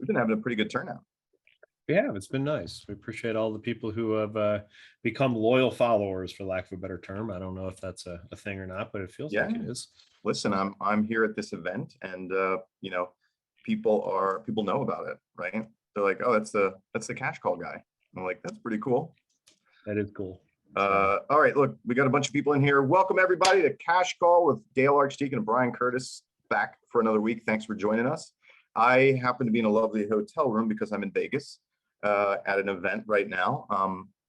we've been having a pretty good turnout. Yeah, it's been nice. We appreciate all the people who have become loyal followers, for lack of a better term. I don't know if that's a thing or not, but it feels like it is. Listen, I'm here at this event, and you know, people know about it, right? They're like, oh, that's the cash call guy. I'm like, that's pretty cool. That is cool. All right, look, we got a bunch of people in here. Welcome everybody to Cash Call with Dale Archdeacon and Brian Curtis, back for another week. Thanks for joining us. I happen to be in a lovely hotel room because I'm in Vegas at an event right now.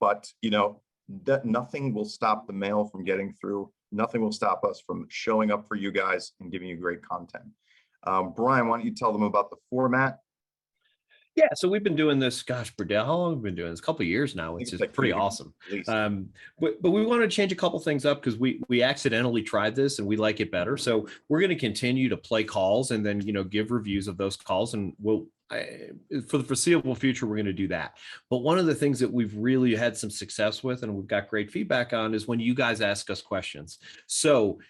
But you know, that nothing will stop the mail from getting through. Nothing will stop us from showing up for you guys and giving you great content. Brian, why don't you tell them about the format? Yeah, so we've been doing this, gosh, Burdell, how long have we been doing this? A couple of years now, which is like pretty awesome. But we want to change a couple things up because we accidentally tried this and we like it better. So we're going to continue to play calls and then, you know, give reviews of those calls, and for the foreseeable future, we're going to do that. But one of the things that we've really had some success with and we've got great feedback on is when you guys ask us questions. So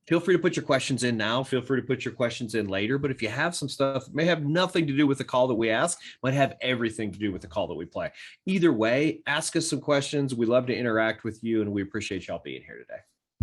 feel free to put your questions in now. Feel free to put your questions in later. But if you have some stuff that may have nothing to do with the call that we ask, might have everything to do with the call that we play. Either way, ask us some questions. We love to interact with you, and we appreciate y'all being here today.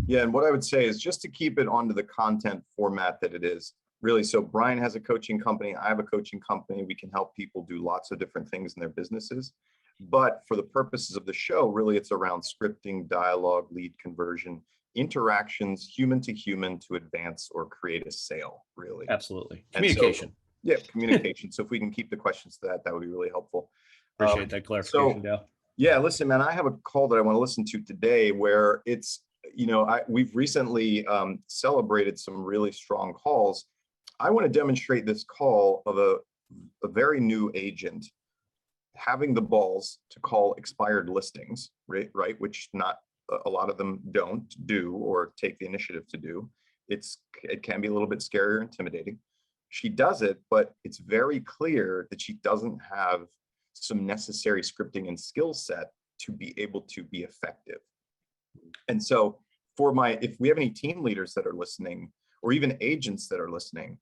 Yeah, and what I would say is just to keep it onto the content format that it is. Really, so Brian has a coaching company. I have a coaching company. We can help people do lots of different things in their businesses. But for the purposes of the show, really, it's around scripting, dialogue, lead conversion, interactions, human to human, to advance or create a sale, really. Absolutely. Communication. Yeah, communication. So if we can keep the questions to that would be really helpful. Appreciate that clarification, Dale. Yeah, listen, man, I have a call that I want to listen to today where it's, you know, we've recently celebrated some really strong calls. I want to demonstrate this call of a very new agent having the balls to call expired listings, right? Which not a lot of them don't do or take the initiative to do. It can be a little bit scary or intimidating. She does it, but it's very clear that she doesn't have some necessary scripting and skill set to be able to be effective. And so if we have any team leaders that are listening, or even agents that are listening,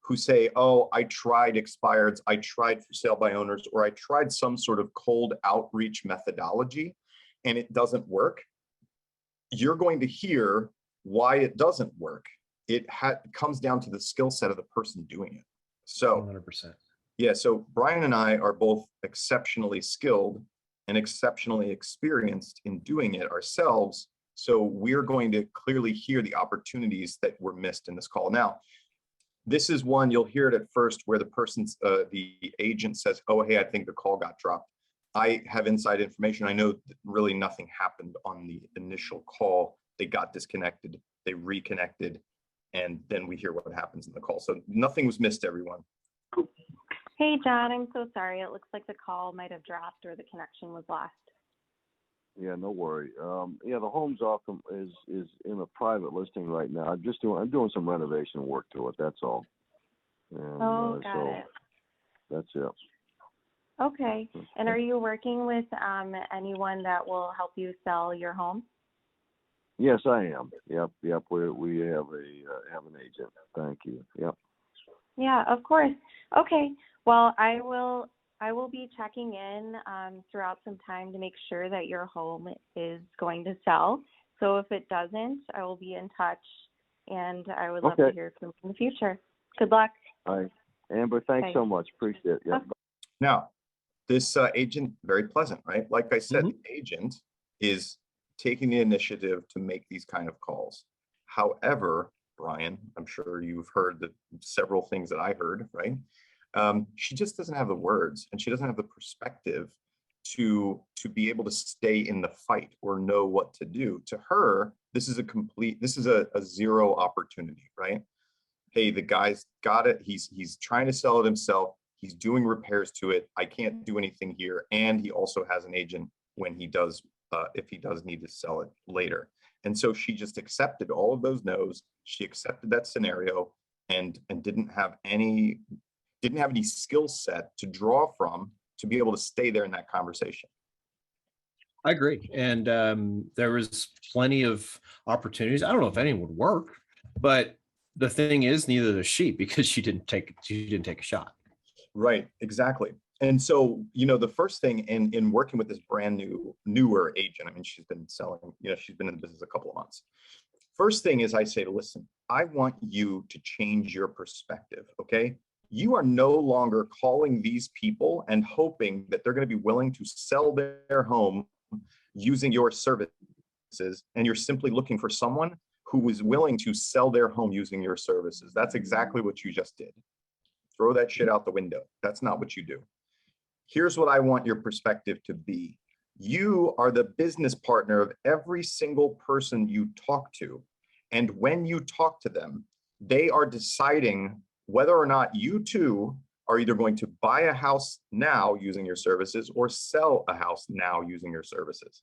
who say, oh, I tried expireds, I tried for sale by owners, or I tried some sort of cold outreach methodology and it doesn't work, you're going to hear why it doesn't work. It comes down to the skill set of the person doing it. So 100%. Yeah, so Brian and I are both exceptionally skilled and exceptionally experienced in doing it ourselves. So we're going to clearly hear the opportunities that were missed in this call. Now, this is one, you'll hear it at first where the agent says, oh, hey, I think the call got dropped. I have inside information. I know that really nothing happened on the initial call. They got disconnected, they reconnected, and then we hear what happens in the call. So nothing was missed, everyone. Hey, John, I'm so sorry. It looks like the call might have dropped or the connection was lost. Yeah, no worry. Yeah, the home's off is in a private listing right now. I'm doing some renovation work to it. That's all. And, got it. That's it. Okay. And are you working with anyone that will help you sell your home? Yes, I am. Yep. We have an agent. Thank you. Yep. Yeah, of course. Okay. Well, I will be checking in throughout some time to make sure that your home is going to sell. So if it doesn't, I will be in touch, and I would love to hear from you in the future. Good luck. All right. Amber, thanks so much. Appreciate it. Yep. Now, this agent, very pleasant, right? Like I said, the agent is taking the initiative to make these kind of calls. However, Brian, I'm sure you've heard several things that I heard, right? She just doesn't have the words, and she doesn't have the perspective to be able to stay in the fight or know what to do. To her, this is a zero opportunity, right? Hey, the guy's got it. He's trying to sell it himself. He's doing repairs to it. I can't do anything here. And he also has an agent when he does, if he does need to sell it later. And so she just accepted all of those no's. She accepted that scenario and didn't have any skill set to draw from to be able to stay there in that conversation. I agree. And there was plenty of opportunities. I don't know if any would work, but the thing is, neither does she, because she didn't take a shot. Right, exactly. And so, the first thing in working with this brand newer agent, I mean, she's been selling, she's been in the business a couple of months. First thing is I say, listen, I want you to change your perspective, okay? You are no longer calling these people and hoping that they're going to be willing to sell their home using your services, and you're simply looking for someone who is willing to sell their home using your services. That's exactly what you just did. Throw that shit out the window. That's not what you do. Here's what I want your perspective to be. You are the business partner of every single person you talk to. And when you talk to them, they are deciding whether or not you too are either going to buy a house now using your services or sell a house now using your services.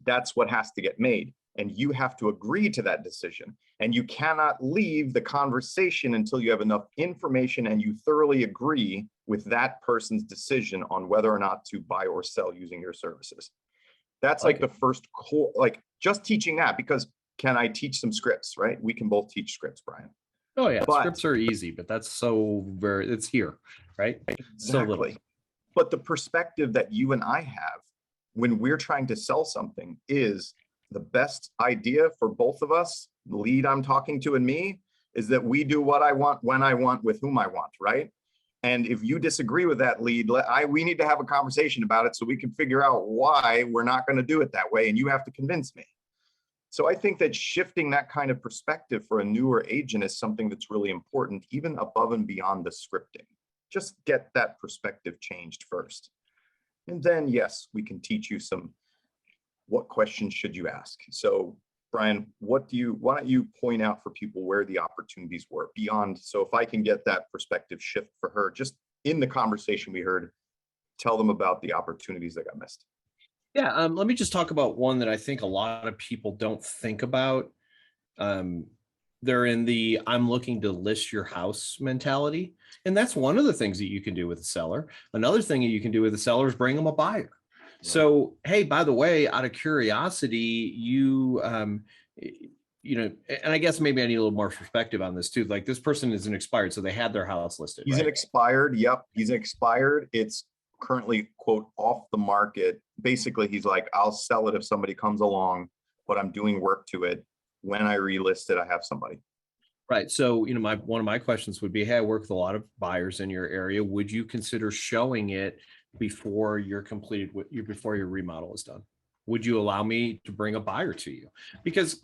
That's what has to get made. And you have to agree to that decision. And you cannot leave the conversation until you have enough information and you thoroughly agree with that person's decision on whether or not to buy or sell using your services. That's like the first core, like just teaching that, because can I teach some scripts, right? We can both teach scripts, Brian. Oh yeah, scripts are easy, but that's it's here, right? Exactly. But the perspective that you and I have when we're trying to sell something is the best idea for both of us, the lead I'm talking to and me, is that we do what I want, when I want, with whom I want, right? And if you disagree with that lead, we need to have a conversation about it so we can figure out why we're not going to do it that way, and you have to convince me. So I think that shifting that kind of perspective for a newer agent is something that's really important, even above and beyond the scripting. Just get that perspective changed first. And then, yes, we can teach you what questions should you ask? So Brian, why don't you point out for people where the opportunities were beyond? So if I can get that perspective shift for her, just in the conversation we heard, tell them about the opportunities that got missed. Yeah, let me just talk about one that I think a lot of people don't think about. They're in the I'm looking to list your house mentality. And that's one of the things that you can do with a seller. Another thing that you can do with a seller is bring them a buyer. So, hey, by the way, out of curiosity, and I guess maybe I need a little more perspective on this too. Like this person is an expired, so they had their house listed. He's an expired. Yep. He's an expired. It's currently, quote, off the market. Basically, he's like, I'll sell it if somebody comes along, but I'm doing work to it. When I relist it, I have somebody. Right. So, one of my questions would be, hey, I work with a lot of buyers in your area. Would you consider showing it before you're completed before your remodel is done? Would you allow me to bring a buyer to you? Because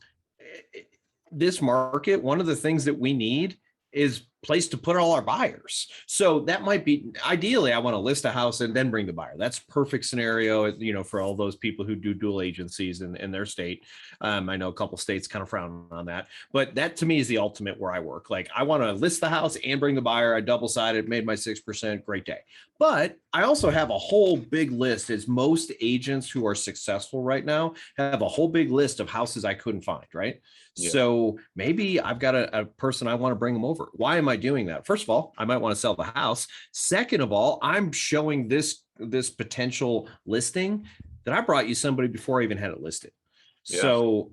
this market, one of the things that we need is place to put all our buyers. So that might be, ideally, I want to list a house and then bring the buyer. That's perfect scenario, for all those people who do dual agencies in their state. I know a couple states kind of frown on that, but that to me is the ultimate where I work. Like I want to list the house and bring the buyer. I double-sided, made my 6%, great day. But I also have a whole big list, as most agents who are successful right now have a whole big list of houses I couldn't find, right? Yeah. So maybe I've got a person I want to bring them over. Why am I doing that? First of all, I might want to sell the house. Second of all, I'm showing this potential listing that I brought you somebody before I even had it listed. Yeah. So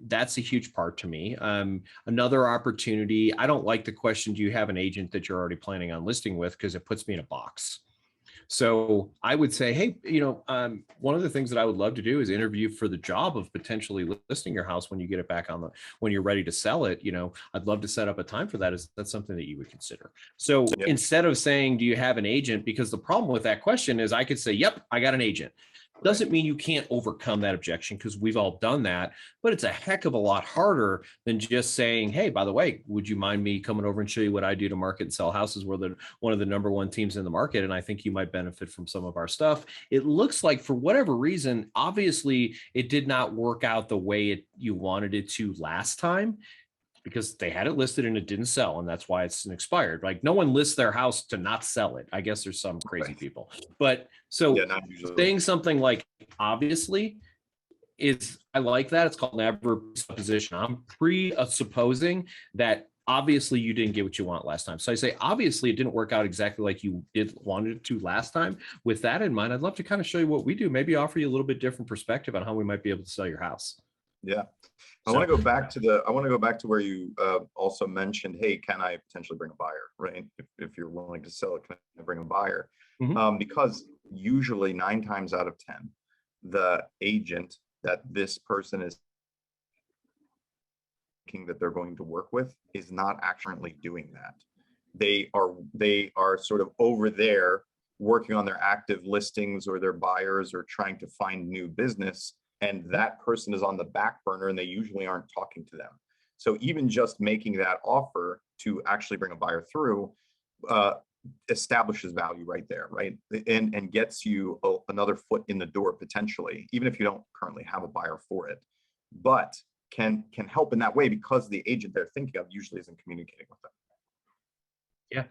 that's a huge part to me. Another opportunity, I don't like the question, do you have an agent that you're already planning on listing with? Because it puts me in a box. So I would say, hey, one of the things that I would love to do is interview for the job of potentially listing your house when you get it back when you're ready to sell it. I'd love to set up a time for that. Is that something that you would consider? So yeah. Instead of saying, do you have an agent? Because the problem with that question is I could say, yep, I got an agent. Doesn't mean you can't overcome that objection, because we've all done that, but it's a heck of a lot harder than just saying, hey, by the way, would you mind me coming over and show you what I do to market and sell houses? We're one of the number one teams in the market, and I think you might benefit from some of our stuff. It looks like for whatever reason, obviously it did not work out the way you wanted it to last time, because they had it listed and it didn't sell, and that's why it's an expired. Like no one lists their house to not sell it. I guess there's some crazy people, but so yeah, saying something like obviously is, I like that. It's called an adverb presupposition. I'm presupposing that obviously you didn't get what you want last time. So I say, obviously it didn't work out exactly like you wanted it to last time. With that in mind, I'd love to kind of show you what we do, maybe offer you a little bit different perspective on how we might be able to sell your house. Yeah. I want to go back to where you also mentioned, hey, can I potentially bring a buyer, right? If you're willing to sell it, can I bring a buyer? Because usually 9 times out of 10, the agent that this person is thinking that they're going to work with is not actually doing that. They are sort of over there working on their active listings or their buyers or trying to find new business. And that person is on the back burner and they usually aren't talking to them. So even just making that offer to actually bring a buyer through establishes value right there, right? And gets you another foot in the door potentially, even if you don't currently have a buyer for it, but can help in that way because the agent they're thinking of usually isn't communicating with them. Yeah.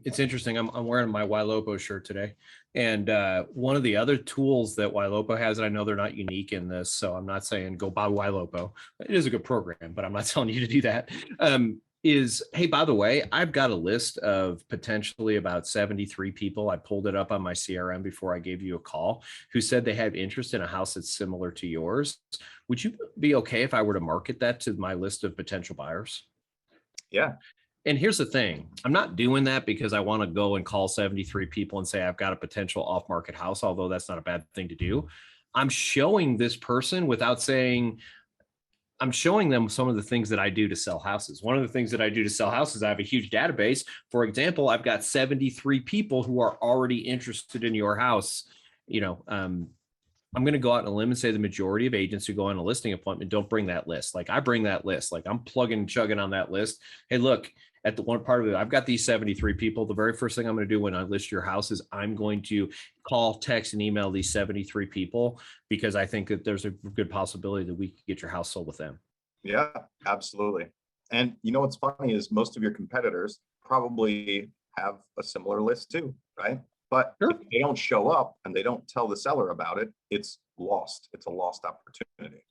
It's interesting. I'm wearing my Ylopo shirt today. And one of the other tools that Ylopo has, and I know they're not unique in this, so I'm not saying go buy Ylopo. It is a good program, but I'm not telling you to do that. Is, hey, by the way, I've got a list of potentially about 73 people. I pulled it up on my CRM before I gave you a call, who said they have interest in a house that's similar to yours. Would you be okay if I were to market that to my list of potential buyers? Yeah. And here's the thing, I'm not doing that because I want to go and call 73 people and say I've got a potential off-market house, although that's not a bad thing to do. I'm showing this person without saying, I'm showing them some of the things that I do to sell houses. One of the things that I do to sell houses, I have a huge database. For example, I've got 73 people who are already interested in your house. You know, I'm going to go out on a limb and say the majority of agents who go on a listing appointment don't bring that list. Like I bring that list, like I'm plugging and chugging on that list. Hey, look, at the one part of it, I've got these 73 people. The very first thing I'm going to do when I list your house is I'm going to call, text, and email these 73 people because I think that there's a good possibility that we could get your house sold with them. Yeah, absolutely. And you know what's funny is most of your competitors probably have a similar list too, right? But if they don't show up and they don't tell the seller about it, it's lost. It's a lost opportunity.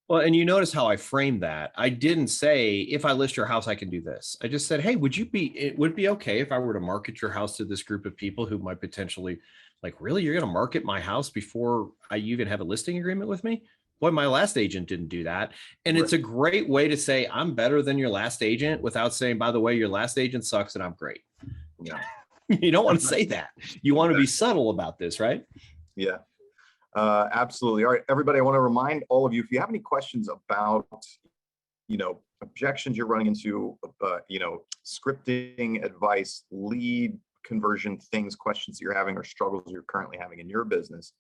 Well, and you notice how I framed that. I didn't say, if I list your house, I can do this. I just said, hey, would it be okay if I were to market your house to this group of people who might potentially, like, really, you're going to market my house before I even have a listing agreement with me? Boy, my last agent didn't do that. And It's a great way to say, I'm better than your last agent without saying, by the way, your last agent sucks and I'm great. Yeah. You don't want to say that. You want to be subtle about this, right? Yeah. Absolutely. All right, everybody, I want to remind all of you, if you have any questions about, objections you're running into, scripting advice, lead conversion things, questions that you're having or struggles you're currently having in your business,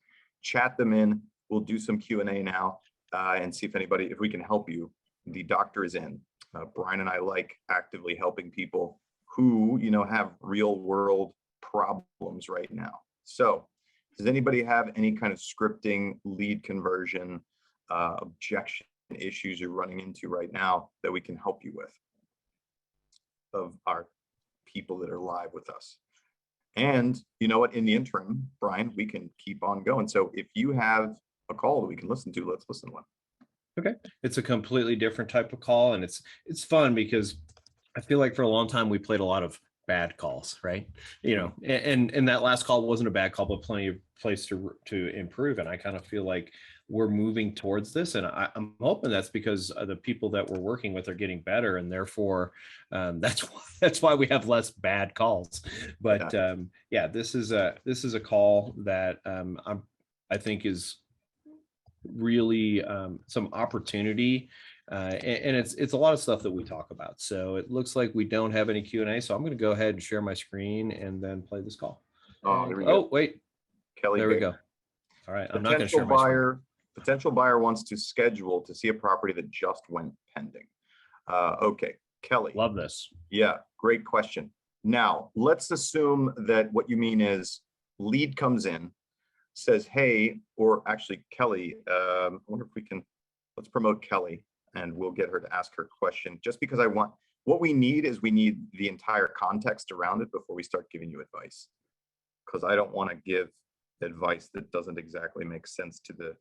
chat them in. We'll do some Q&A now and see if we can help you. The doctor is in. Brian and I like actively helping people who, have real world problems right now. So does anybody have any kind of scripting, lead conversion, objection issues you're running into right now that we can help you with of our people that are live with us? And you know what, in the interim, Brian, we can keep on going. So if you have a call that we can listen to, let's listen to one. Okay. It's a completely different type of call. And it's fun because I feel like for a long time, we played a lot of bad calls, right? And that last call wasn't a bad call, but plenty of place to improve. And I kind of feel like we're moving towards this. And I'm hoping that's because the people that we're working with are getting better. And therefore, that's why we have less bad calls. But this is a call that I think is really some opportunity. And it's a lot of stuff that we talk about. So it looks like we don't have any Q&A. So I'm going to go ahead and share my screen and then play this call. Wait. Kelly, there we go. All right. I'm not going to share my screen. Potential buyer wants to schedule to see a property that just went pending. Okay, Kelly. Love this. Yeah, great question. Now, let's assume that what you mean is lead comes in, says, hey, or actually Kelly, I wonder if we can, let's promote Kelly and we'll get her to ask her question just because what we need the entire context around it before we start giving you advice. Because I don't want to give advice that doesn't exactly make sense to the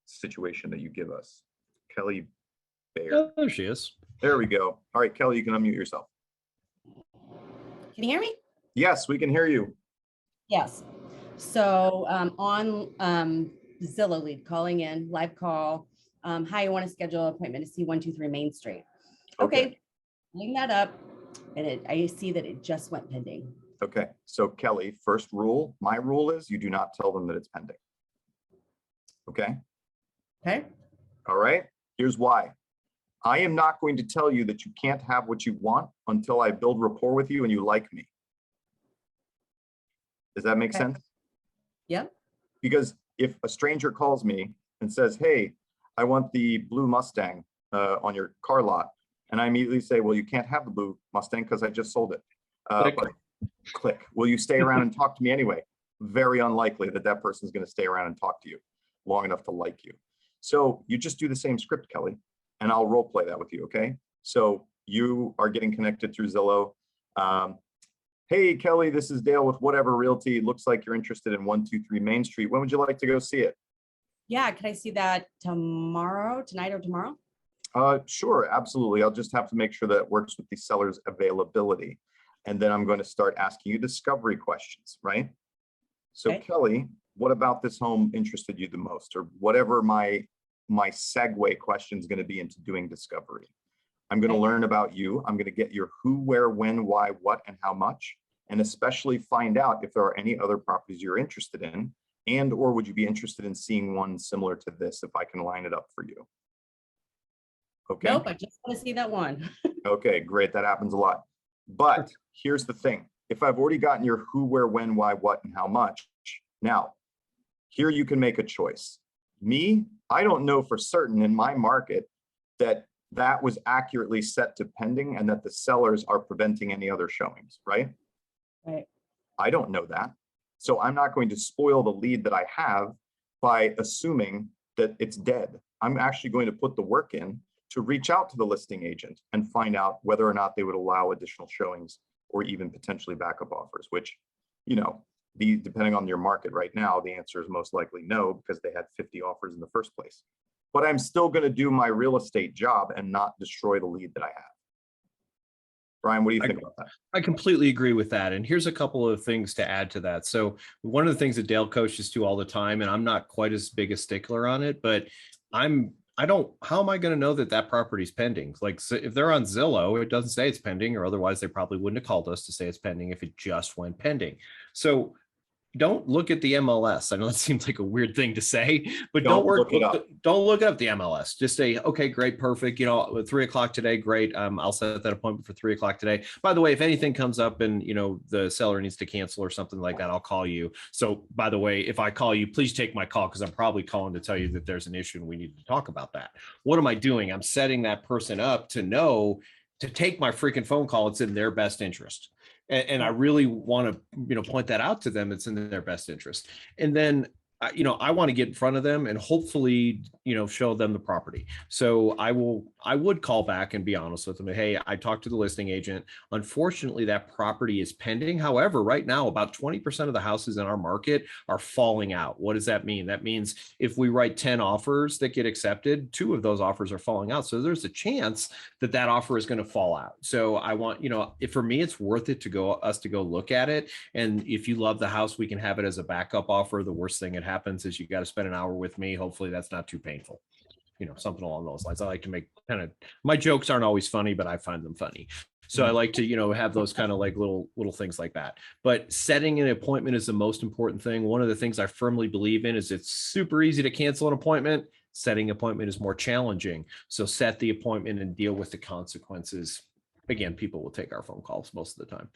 situation that you give us. Kelly Baird. Oh, there she is. There we go. All right, Kelly, you can unmute yourself. Can you hear me? Yes, we can hear you. Yes. So on Zillow lead, calling in, live call, Hi, I want to schedule an appointment to see 123 Main Street. Okay. Okay, bring that up, and I see that it just went pending. Okay, so Kelly, first rule, my rule is you do not tell them that it's pending. Okay, Okay, all right, here's why. I am not going to tell you that you can't have what you want until I build rapport with you and you like me. Does that make Okay. sense? yep, Because if a stranger calls me and says, hey, I want the blue Mustang on your car lot, and I immediately say, well, you can't have the blue Mustang because I just sold it. Click. But click. Will you stay around and talk to me anyway? Very unlikely that that person is going to stay around and talk to you long enough to like you. So you just do the same script, Kelly, and I'll role play that with you, okay? So you are getting connected through Zillow. Hey, Kelly, this is Dale with Whatever Realty. Looks like you're interested in 123 Main Street. When would you like to go see it? yeah. Could I see that tomorrow, tonight, or tomorrow? Sure, absolutely. I'll just have to make sure that it works with the seller's availability. And then I'm going to start asking you discovery questions, right? So Okay. Kelly, what about this home interested you the most, or whatever my segue question is going to be into doing discovery? I'm going to Okay. learn about you. I'm going to get your who, where, when, why, what, and how much, and especially find out if there are any other properties you're interested in, and or would you be interested in seeing one similar to this if I can line it up for you? Okay. Nope, I just want to see that one. Okay, great. That happens a lot. But here's the thing. If I've already gotten your who, where, when, why, what, and how much, now here you can make a choice. Me, I don't know for certain in my market that that was accurately set to pending and that the sellers are preventing any other showings, right? Right. I don't know that. So I'm not going to spoil the lead that I have by assuming that it's dead. I'm actually going to put the work in to reach out to the listing agent and find out whether or not they would allow additional showings or even potentially backup offers, which, you know, depending on your market right now, the answer is most likely no, because they had 50 offers in the first place. But I'm still going to do my real estate job and not destroy the lead that I have. Brian, what do you think about that? I completely agree with that. And here's a couple of things to add to that. So one of the things that Dale coaches to all the time, and I'm not quite as big a stickler on it, but how am I going to know that that property is pending? Like, so if they're on Zillow, it doesn't say it's pending, or otherwise they probably wouldn't have called us to say it's pending if it just went pending. So don't look at the MLS. I know that seems like a weird thing to say, but don't look it up, the MLS. Just say, okay, great, perfect. You know, at 3 o'clock today, great. I'll set that appointment for 3 o'clock today. By the way, if anything comes up and, you know, the seller needs to cancel or something like that, I'll call you. So by the way, if I call you, please take my call, because I'm probably calling to tell you that there's an issue and we need to talk about that. What am I doing? I'm setting that person up to know to take my freaking phone call. It's in their best interest. And I really want to, you know, point that out to them. It's in their best interest. And then, you know, I want to get in front of them and hopefully, you know, show them the property. So I would call back and be honest with them. Hey, I talked to the listing agent. Unfortunately, that property is pending. However, right now, about 20% of the houses in our market are falling out. What does that mean? That means if we write 10 offers that get accepted, 2 of those offers are falling out. So there's a chance that that offer is going to fall out. So I want, you know, for me, it's worth it to go look at it. And if you love the house, we can have it as a backup offer. The worst thing that happens is you got to spend an hour with me. Hopefully that's not too painful. You know, something along those lines. I like to make my jokes aren't always funny, but I find them funny. So I like to, you know, have those kind of like little things like that. But setting an appointment is the most important thing. One of the things I firmly believe in is it's super easy to cancel an appointment. Setting an appointment is more challenging. So set the appointment and deal with the consequences. Again, people will take our phone calls most of the time.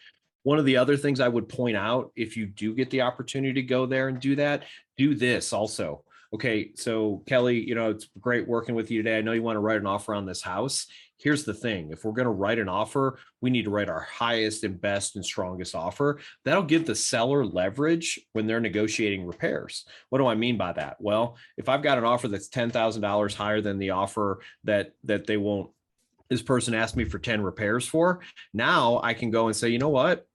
One of the other things I would point out, if you do get the opportunity to go there and do that, do this also. Okay, so Kelly, you know, it's great working with you today. I know you want to write an offer on this house. Here's the thing. If we're going to write an offer, we need to write our highest and best and strongest offer. That'll give the seller leverage when they're negotiating repairs. What do I mean by that? Well, if I've got an offer that's $10,000 higher than the offer that this person asked me for 10 repairs for, now I can go and say, you know what?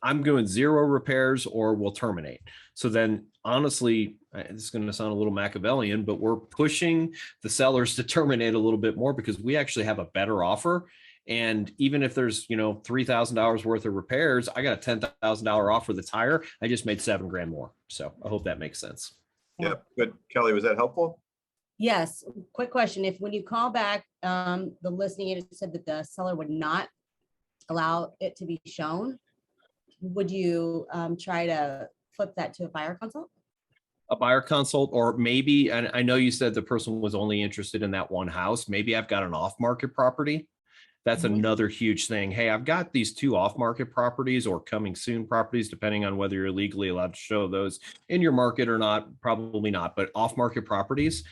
I'm doing 0 repairs or we'll terminate. So then honestly, this is going to sound a little Machiavellian, but we're pushing the sellers to terminate a little bit more because we actually have a better offer. And even if there's, you know, $3,000 worth of repairs, I got a $10,000 offer that's higher. I just made $7,000 more. So I hope that makes sense. Yeah, good. Kelly, was that helpful? Yes, quick question. If when you call back, the listing agent said that the seller would not allow it to be shown, would you try to flip that to a buyer consult? A buyer consult, or maybe, and I know you said the person was only interested in that one house. Maybe I've got an off-market property. That's another huge thing. Hey, I've got these 2 off-market properties or coming soon properties, depending on whether you're legally allowed to show those in your market or not, probably not, but off-market properties.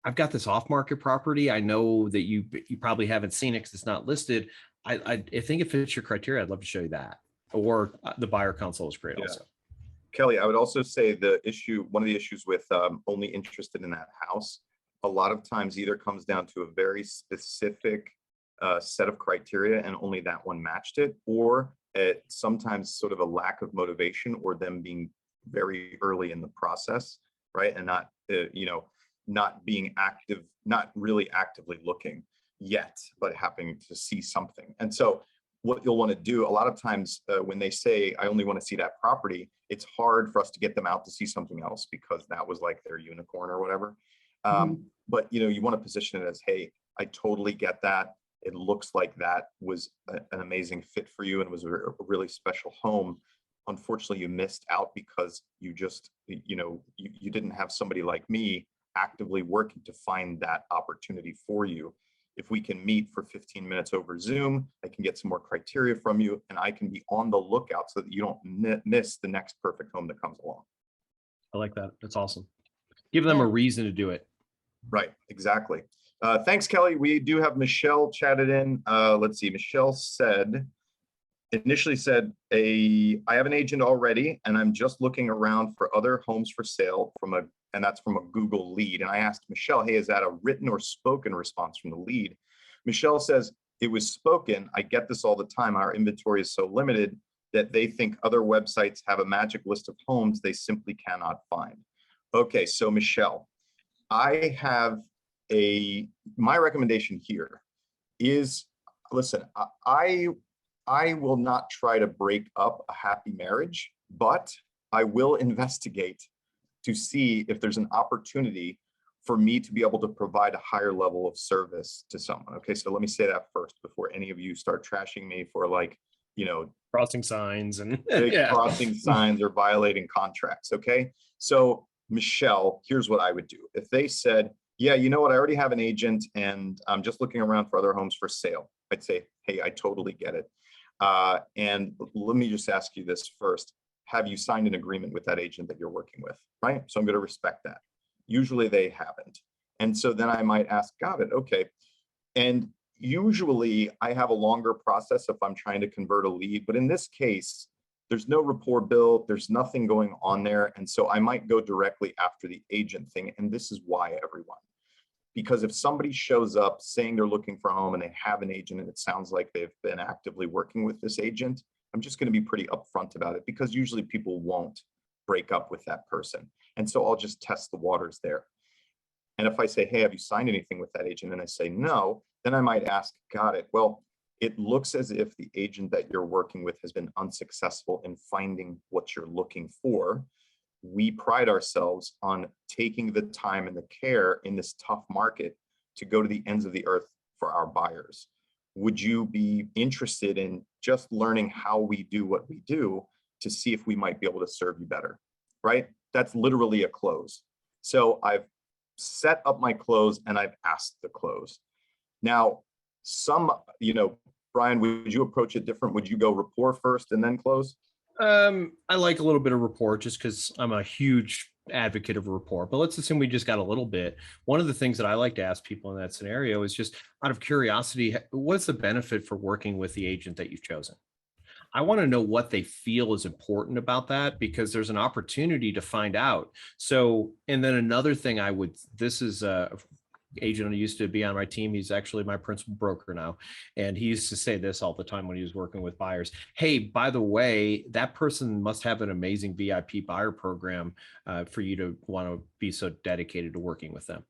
I've got this off-market property. I know that you probably haven't seen it because it's not listed. I think it fits your criteria. I'd love to show you that. Or the buyer consult is great also. Kelly, I would also say one of the issues with only interested in that house, a lot of times either comes down to a very specific set of criteria and only that one matched it, or sometimes sort of a lack of motivation or them being very early in the process, right? And not, not being active, not really actively looking yet, but happening to see something. And so what you'll want to do a lot of times when they say, I only want to see that property, it's hard for us to get them out to see something else because that was like their unicorn or whatever. But you want to position it as, hey, I totally get that. It looks like that was an amazing fit for you and was a really special home. Unfortunately, you missed out because you just, you didn't have somebody like me actively working to find that opportunity for you. If we can meet for 15 minutes over Zoom, I can get some more criteria from you and I can be on the lookout so that you don't miss the next perfect home that comes along. I like that. That's awesome. Give them a reason to do it. Right, exactly. Thanks, Kelly. We do have Michelle chatted in. Let's see. Michelle initially said, I have an agent already and I'm just looking around for other homes for sale and that's from a Google lead. And I asked Michelle, hey, is that a written or spoken response from the lead? Michelle says, it was spoken. I get this all the time. Our inventory is so limited that they think other websites have a magic list of homes they simply cannot find. Okay, so Michelle, my recommendation here is, listen, I will not try to break up a happy marriage, but I will investigate to see if there's an opportunity for me to be able to provide a higher level of service to someone. Okay, so let me say that first before any of you start trashing me for crossing signs and crossing signs or violating contracts. Okay, so Michelle, here's what I would do. If they said, yeah, you know what, I already have an agent and I'm just looking around for other homes for sale, I'd say, hey, I totally get it. And let me just ask you this first. Have you signed an agreement with that agent that you're working with, right? So I'm going to respect that. Usually they haven't. And so then I might ask, got it, okay. And usually I have a longer process if I'm trying to convert a lead, but in this case, there's no rapport built, there's nothing going on there. And so I might go directly after the agent thing. And this is why, everyone. Because if somebody shows up saying they're looking for a home and they have an agent and it sounds like they've been actively working with this agent, I'm just going to be pretty upfront about it because usually people won't break up with that person. And so I'll just test the waters there. And if I say, hey, have you signed anything with that agent? And I say no, then I might ask, got it. Well, it looks as if the agent that you're working with has been unsuccessful in finding what you're looking for. We pride ourselves on taking the time and the care in this tough market to go to the ends of the earth for our buyers. Would you be interested in just learning how we do what we do to see if we might be able to serve you better, right? That's literally a close. So I've set up my close and I've asked the close. Now, Brian, would you approach it different? Would you go rapport first and then close? I like a little bit of rapport just because I'm a huge advocate of rapport, but let's assume we just got a little bit. One of the things that I like to ask people in that scenario is just out of curiosity, what's the benefit for working with the agent that you've chosen? I want to know what they feel is important about that because there's an opportunity to find out. So, and then another thing this is agent who used to be on my team. He's actually my principal broker now. And he used to say this all the time when he was working with buyers. Hey, by the way, that person must have an amazing VIP buyer program for you to want to be so dedicated to working with them.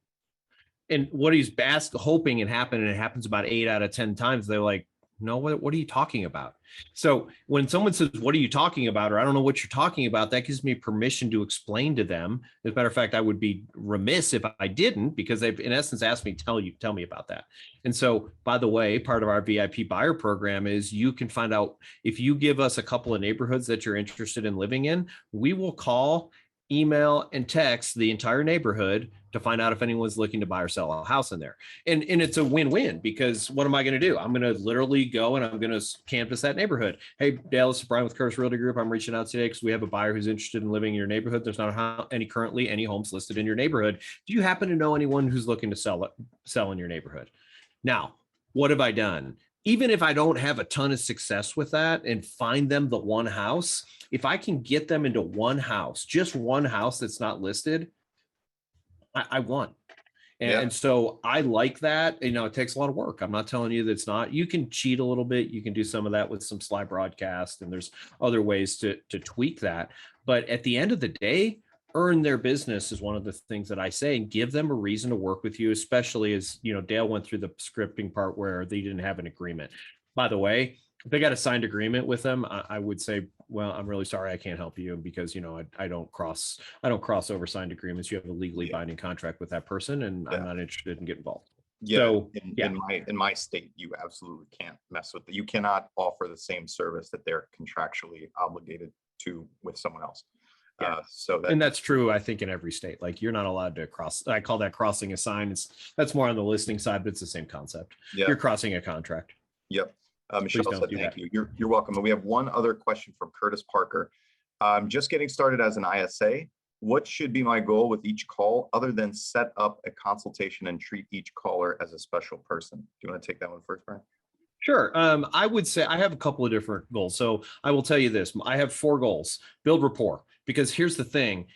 And what he's hoping it happened, and it happens about 8 out of 10 times, they're like, No, what are you talking about? So when someone says, what are you talking about? Or I don't know what you're talking about, that gives me permission to explain to them. As a matter of fact, I would be remiss if I didn't, because they've in essence asked me, tell me about that. And so, by the way, part of our VIP buyer program is you can find out if you give us a couple of neighborhoods that you're interested in living in, we will call, email, and text the entire neighborhood to find out if anyone's looking to buy or sell a house in there. And it's a win-win, because what am I going to do? I'm going to literally go and I'm going to canvass that neighborhood. Hey, Dale, this is Brian with Curtis Realty Group. I'm reaching out today because we have a buyer who's interested in living in your neighborhood. There's not currently any homes listed in your neighborhood. Do you happen to know anyone who's looking to sell in your neighborhood? Now, what have I done? Even if I don't have a ton of success with that and find them the one house, if I can get them into one house, just one house that's not listed, I won. And so I like that. You know, it takes a lot of work. I'm not telling you that it's not. You can cheat a little bit. You can do some of that with some slide broadcast, and there's other ways to tweak that. But at the end of the day, earn their business is one of the things that I say, and give them a reason to work with you, especially as, you know, Dale went through the scripting part where they didn't have an agreement. By the way, if they got a signed agreement with them, I would say, well, I'm really sorry, I can't help you, because, you know, I don't cross over signed agreements. You have a legally binding contract with that person, and I'm not interested in getting involved. Yeah. So, in my state, you absolutely can't mess with it. You cannot offer the same service that they're contractually obligated to with someone else. Yeah. So and that's true, I think, in every state. Like, you're not allowed to cross. I call that crossing a sign. That's more on the listing side, but it's the same concept. Yeah. You're crossing a contract. Yep. Michelle said, thank you. You're welcome. And we have one other question from Curtis Parker. Just getting started as an ISA. What should be my goal with each call other than set up a consultation and treat each caller as a special person? Do you want to take that one first, Brian? Sure. I would say I have a couple of different goals. So I will tell you this. I have 4 goals. Build rapport. Because here's the thing.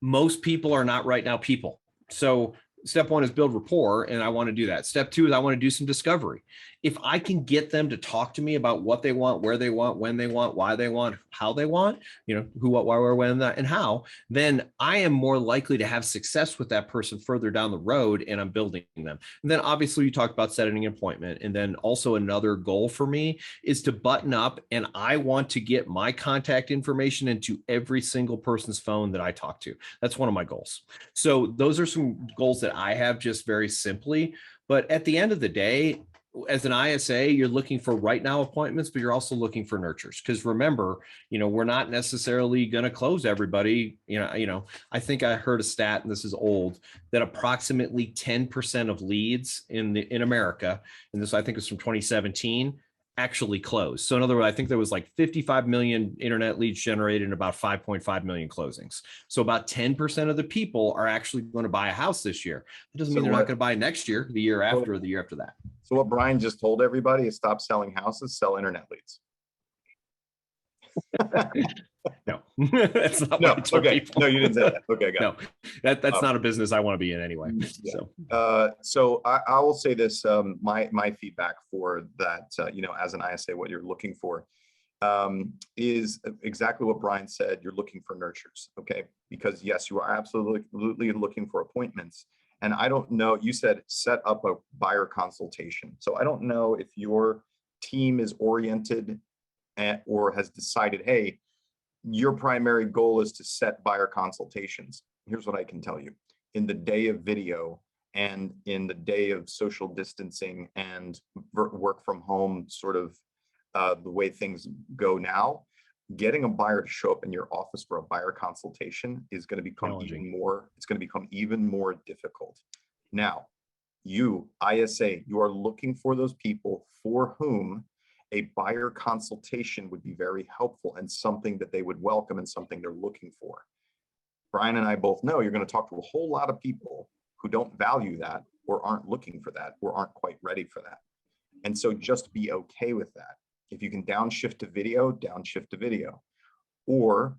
Most people are not right now people. So step 1 is build rapport, and I want to do that. Step 2 is I want to do some discovery. If I can get them to talk to me about what they want, where they want, when they want, why they want, how they want, you know, who, what, why, where, when, and how, then I am more likely to have success with that person further down the road, and I'm building them. And then obviously you talked about setting an appointment. And then also another goal for me is to button up, and I want to get my contact information into every single person's phone that I talk to. That's one of my goals. So those are some goals that I have, just very simply. But at the end of the day, as an ISA, you're looking for right now appointments, but you're also looking for nurtures. Because remember, you know, we're not necessarily going to close everybody. You know, I think I heard a stat, and this is old, that approximately 10% of leads in America, and this I think is from 2017, actually closed. So in other words, I think there was like 55 million internet leads generated and about 5.5 million closings. So about 10% of the people are actually going to buy a house this year. That doesn't mean they're not going to buy next year, the year after, or the year after that. So what Brian just told everybody is stop selling houses, sell internet leads. No, that's not what I told people. No, you didn't say that. Okay, got it. That's not a business I want to be in anyway. Yeah. So I will say this, my feedback for that, you know, as an ISA, what you're looking for is exactly what Brian said. You're looking for nurtures, okay? Because yes, you are absolutely looking for appointments. And I don't know, you said set up a buyer consultation. So I don't know if your team is oriented or has decided, hey, your primary goal is to set buyer consultations. Here's what I can tell you. In the day of video and in the day of social distancing and work from home, sort of the way things go now, getting a buyer to show up in your office for a buyer consultation is going to become even more difficult. Now, you, ISA, you are looking for those people for whom a buyer consultation would be very helpful and something that they would welcome and something they're looking for. Brian and I both know you're going to talk to a whole lot of people who don't value that or aren't looking for that or aren't quite ready for that. And so just be okay with that. If you can downshift to video, downshift to video. Or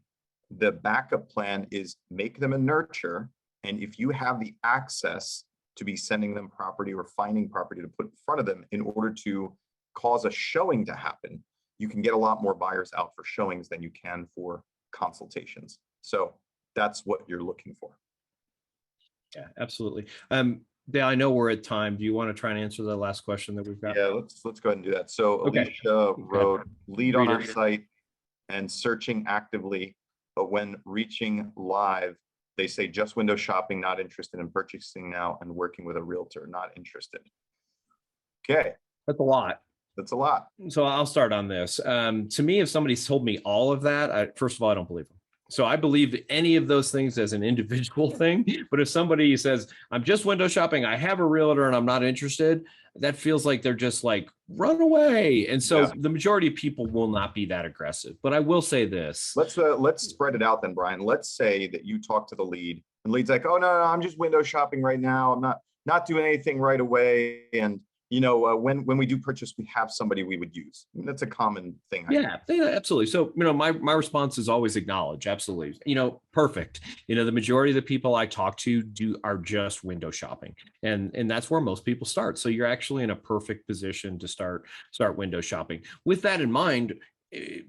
the backup plan is make them a nurture. And if you have the access to be sending them property or finding property to put in front of them in order to cause a showing to happen, you can get a lot more buyers out for showings than you can for consultations. So that's what you're looking for. Yeah, absolutely. Dale, I know we're at time. Do you want to try and answer the last question that we've got? Yeah, let's go ahead and do that. So Okay. Alicia wrote, lead on Read our it. site and searching actively, but when reaching live, they say just window shopping, not interested in purchasing now, and working with a realtor, not interested. Okay. That's a lot. That's a lot. So I'll start on this. To me, if somebody's told me all of that, first of all, I don't believe them. So I believe any of those things as an individual thing. But if somebody says, I'm just window shopping, I have a realtor and I'm not interested, that feels like they're just like, run away. And so the majority of people will not be that aggressive. But I will say this. Let's spread it out then, Brian. Let's say that you talk to the lead and lead's like, oh, no, I'm just window shopping right now. I'm not doing anything right away. And you know, when we do purchase, we have somebody we would use. That's a common thing. Yeah, absolutely. So, you know, my response is always acknowledge. Absolutely. You know, perfect. You know, the majority of the people I talk to are just window shopping. And that's where most people start. So you're actually in a perfect position to start window shopping. With that in mind,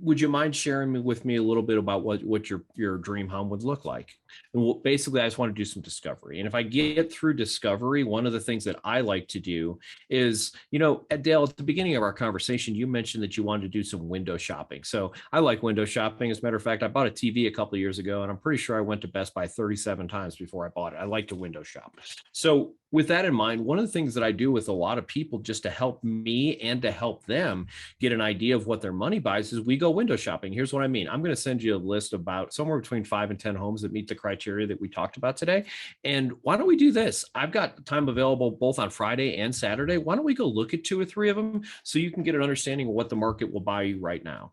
would you mind sharing with me a little bit about what your dream home would look like? And basically, I just want to do some discovery. And if I get through discovery, one of the things that I like to do is, you know, Dale, at the beginning of our conversation, you mentioned that you wanted to do some window shopping. So I like window shopping. As a matter of fact, I bought a TV a couple of years ago, and I'm pretty sure I went to Best Buy 37 times before I bought it. I like to window shop. So with that in mind, one of the things that I do with a lot of people just to help me and to help them get an idea of what their money buys is we go window shopping. Here's what I mean. I'm going to send you a list about somewhere between 5 and 10 homes that meet the criteria that we talked about today. And why don't we do this? I've got time available both on Friday and Saturday. Why don't we go look at 2 or 3 of them so you can get an understanding of what the market will buy you right now?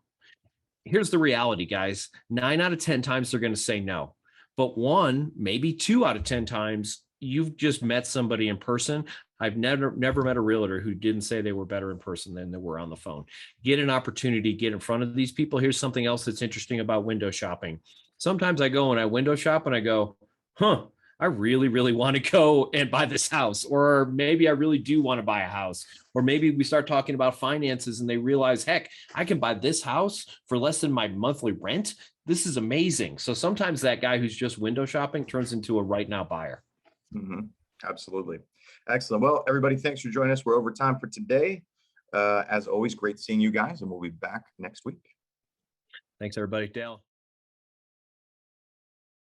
Here's the reality, guys. 9 out of 10 times they're going to say no. But 1, maybe 2 out of 10 times, you've just met somebody in person. I've never met a realtor who didn't say they were better in person than they were on the phone. Get an opportunity, get in front of these people. Here's something else that's interesting about window shopping. Sometimes I go and I window shop and I go, I really, really want to go and buy this house. Or maybe I really do want to buy a house. Or maybe we start talking about finances and they realize, heck, I can buy this house for less than my monthly rent. This is amazing. So sometimes that guy who's just window shopping turns into a right now buyer. Mm-hmm. Absolutely. Excellent. Well, everybody, thanks for joining us. We're over time for today. As always, great seeing you guys, and we'll be back next week. Thanks, everybody. Dale.